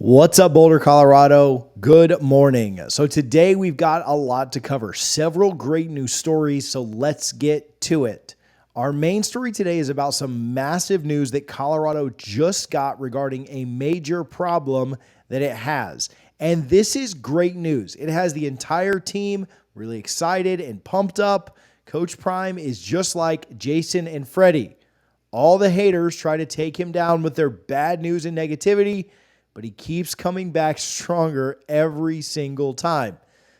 What's up, Boulder, Colorado? Good morning. So today we've got a lot to cover, several great news stories, so let's get to it. Our main story today is about some massive news that Colorado just got regarding a major problem that it has. And this is great news. It has the entire team really excited and pumped up. Coach Prime is just like Jason and Freddie. All the haters try to take him down with their bad news and negativity, but he keeps coming back stronger every single time.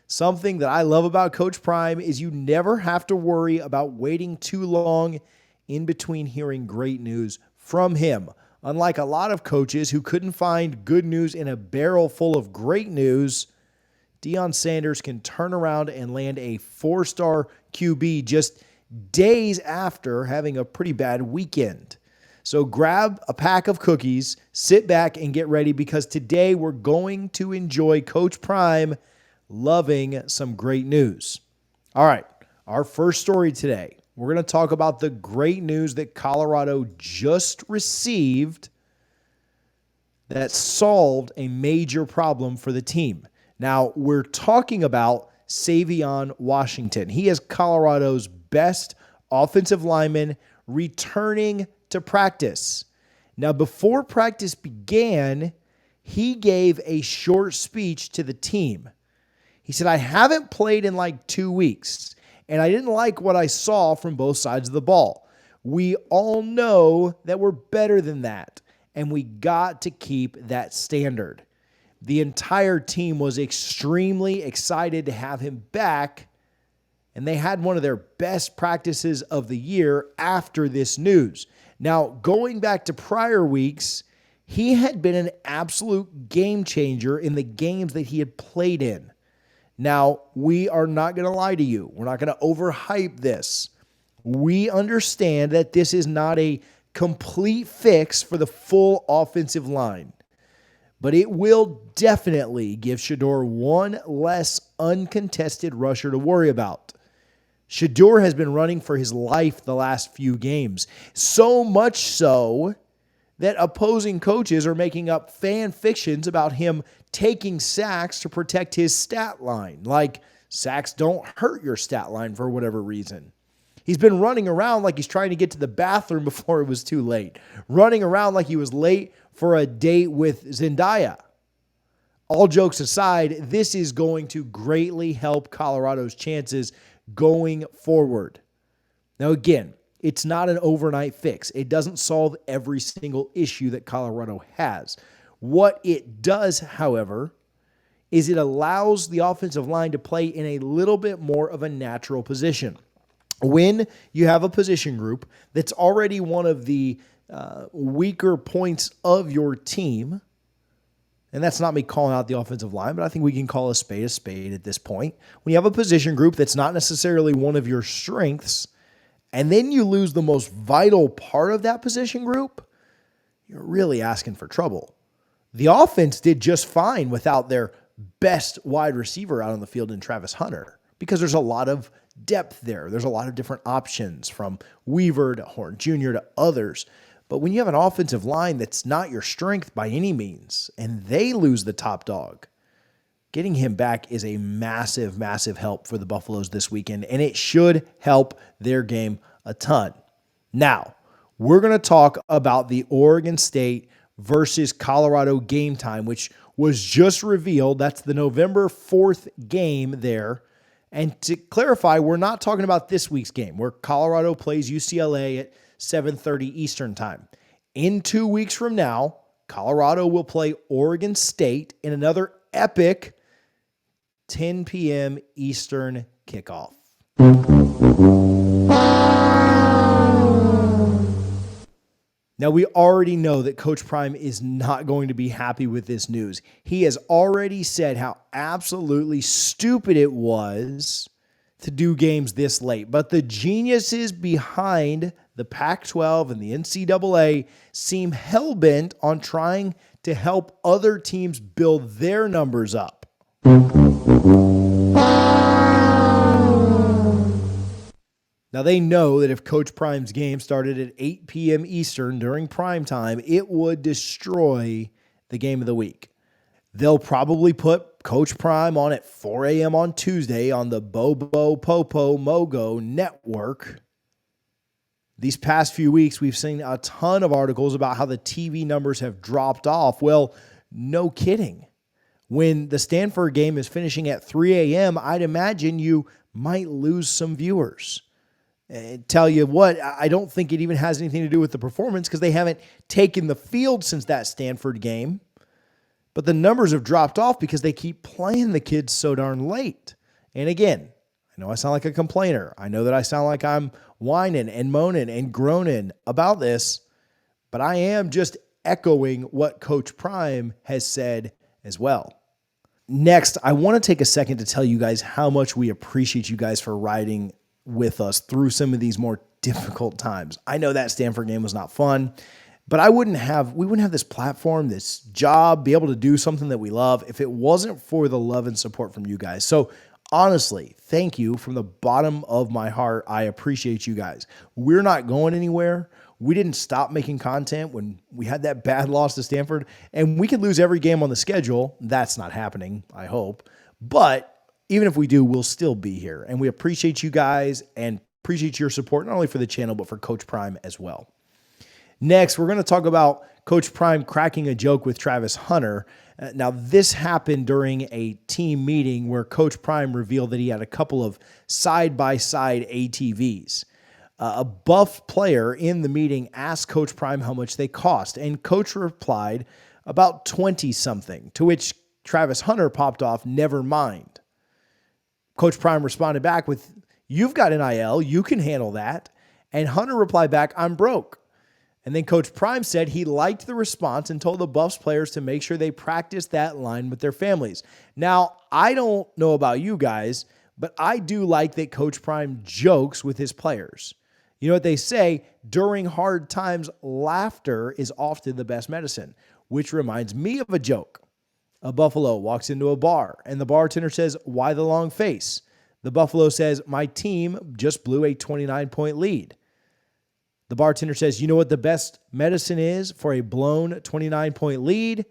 Something that I love about Coach Prime is you never have to worry about waiting too long in between hearing great news from him. Unlike a lot of coaches who couldn't find good news in a barrel full of great news, Deion Sanders can turn around and land a 4-star QB just days after having a pretty bad weekend. So grab a pack of cookies, sit back, and get ready because today we're going to enjoy Coach Prime loving some great news. All right, our first story today, we're going to talk about the great news that Colorado just received that solved a major problem for the team. Now, we're talking about Savion Washington. He is Colorado's best offensive lineman returning to practice. Now, before practice began, he gave a short speech to the team. He said, "I haven't played in like 2 weeks, and I didn't like what I saw from both sides of the ball. We all know that we're better than that, and we got to keep that standard." The entire team was extremely excited to have him back, and they had one of their best practices of the year after this news. Now, going back to prior weeks, he had been an absolute game changer in the games that he had played in. Now, we are not going to lie to you. We're not going to overhype this. We understand that this is not a complete fix for the full offensive line, but it will definitely give Shedeur one less uncontested rusher to worry about. Shedeur has been running for his life the last few games, so much so that opposing coaches are making up fan fictions about him taking sacks to protect his stat line, like sacks don't hurt your stat line for whatever reason. He's been running around like he's trying to get to the bathroom before it was too late, running around like he was late for a date with Zendaya. All jokes aside, this is going to greatly help Colorado's chances going forward. Now, again, it's not an overnight fix. It doesn't solve every single issue that Colorado has. What it does, however, is it allows the offensive line to play in a little bit more of a natural position. When you have a position group that's already one of the weaker points of your team, and that's not me calling out the offensive line, but I think we can call a spade at this point. When you have a position group that's not necessarily one of your strengths, and then you lose the most vital part of that position group, you're really asking for trouble. The offense did just fine without their best wide receiver out on the field in Travis Hunter because there's a lot of depth there. There's a lot of different options from Weaver to Horn Jr. to others. But when you have an offensive line that's not your strength by any means, and they lose the top dog, getting him back is a massive, massive help for the Buffaloes this weekend, and it should help their game a ton. Now, we're going to talk about the Oregon State versus Colorado game time, which was just revealed. That's the November 4th game there. And to clarify, we're not talking about this week's game where Colorado plays UCLA at 7:30 Eastern time. In 2 weeks from now, Colorado will play Oregon State in another epic 10 p.m. Eastern kickoff. Now, we already know that Coach Prime is not going to be happy with this news. He has already said how absolutely stupid it was to do games this late. But the geniuses behind the Pac-12 and the NCAA seem hell-bent on trying to help other teams build their numbers up. Now, they know that if Coach Prime's game started at 8 p.m. Eastern during prime time, it would destroy the game of the week. They'll probably put Coach Prime on at 4 a.m. on Tuesday on the Bobo Popo Mogo network. These past few weeks, we've seen a ton of articles about how the TV numbers have dropped off. Well, no kidding. When the Stanford game is finishing at 3 a.m., I'd imagine you might lose some viewers. And tell you what, I don't think it even has anything to do with the performance because they haven't taken the field since that Stanford game. But the numbers have dropped off because they keep playing the kids so darn late. And again, I know I sound like a complainer. I know that I sound like I'm whining and moaning and groaning about this, but I am just echoing what Coach Prime has said as well. Next, I want to take a second to tell you guys how much we appreciate you guys for riding with us through some of these more difficult times. I know that Stanford game was not fun, but we wouldn't have this platform, this job, be able to do something that we love if it wasn't for the love and support from you guys. So honestly, thank you from the bottom of my heart. I appreciate you guys. We're not going anywhere. We didn't stop making content when we had that bad loss to Stanford, and we could lose every game on the schedule. That's not happening, I hope. But even if we do, we'll still be here. And we appreciate you guys and appreciate your support, not only for the channel, but for Coach Prime as well. Next, we're going to talk about Coach Prime cracking a joke with Travis Hunter. Now, this happened during a team meeting where Coach Prime revealed that he had a couple of side-by-side ATVs. A buff player in the meeting asked Coach Prime how much they cost, and Coach replied about 20-something, to which Travis Hunter popped off, "Never mind." Coach Prime responded back with, "You've got NIL, you can handle that." And Hunter replied back, "I'm broke." And then Coach Prime said he liked the response and told the Buffs players to make sure they practice that line with their families. Now, I don't know about you guys, but I do like that Coach Prime jokes with his players. You know what they say? During hard times, laughter is often the best medicine, which reminds me of a joke. A buffalo walks into a bar, and the bartender says, "Why the long face?" The buffalo says, "My team just blew a 29-point lead." The bartender says, "You know what the best medicine is for a blown 29-point lead?"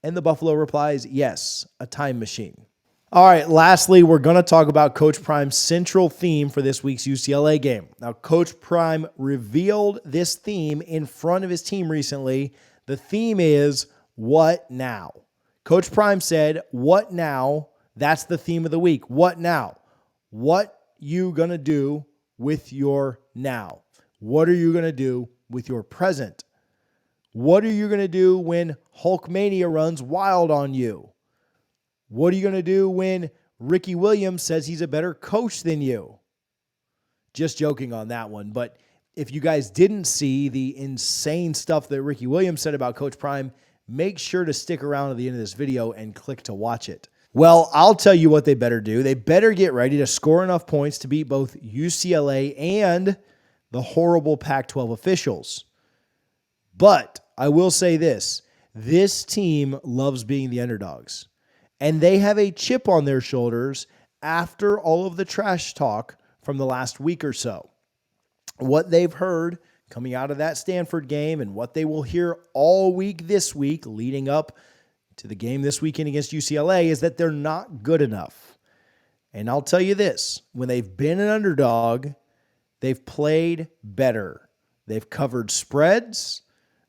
And the buffalo replies, "Yes, a time machine." All right, lastly, we're going to talk about Coach Prime's central theme for this week's UCLA game. Now, Coach Prime revealed this theme in front of his team recently. The theme is, what now? Coach Prime said, what now? That's the theme of the week. What now? What you going to do with your now? What are you going to do with your present? What are you going to do when Hulkmania runs wild on you? What are you going to do when Ricky Williams says he's a better coach than you? Just joking on that one. But if you guys didn't see the insane stuff that Ricky Williams said about Coach Prime, make sure to stick around to the end of this video and click to watch it. Well, I'll tell you what they better do. They better get ready to score enough points to beat both UCLA and the horrible Pac-12 officials. But I will say this team loves being the underdogs. And they have a chip on their shoulders after all of the trash talk from the last week or so. What they've heard coming out of that Stanford game and what they will hear all week this week leading up to the game this weekend against UCLA is that they're not good enough. And I'll tell you this, when they've been an underdog, they've played better. They've covered spreads.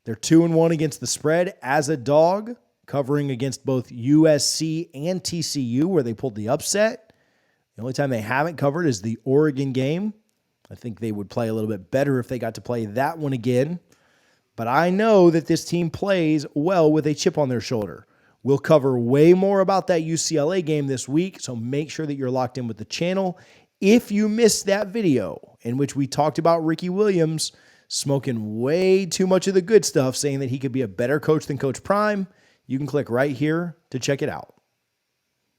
They're 2-1 against the spread as a dog, covering against both USC and TCU, where they pulled the upset. The only time they haven't covered is the Oregon game. I think they would play a little bit better if they got to play that one again. But I know that this team plays well with a chip on their shoulder. We'll cover way more about that UCLA game this week, so make sure that you're locked in with the channel. If you missed that video in which we talked about Ricky Williams smoking way too much of the good stuff, saying that he could be a better coach than Coach Prime, you can click right here to check it out.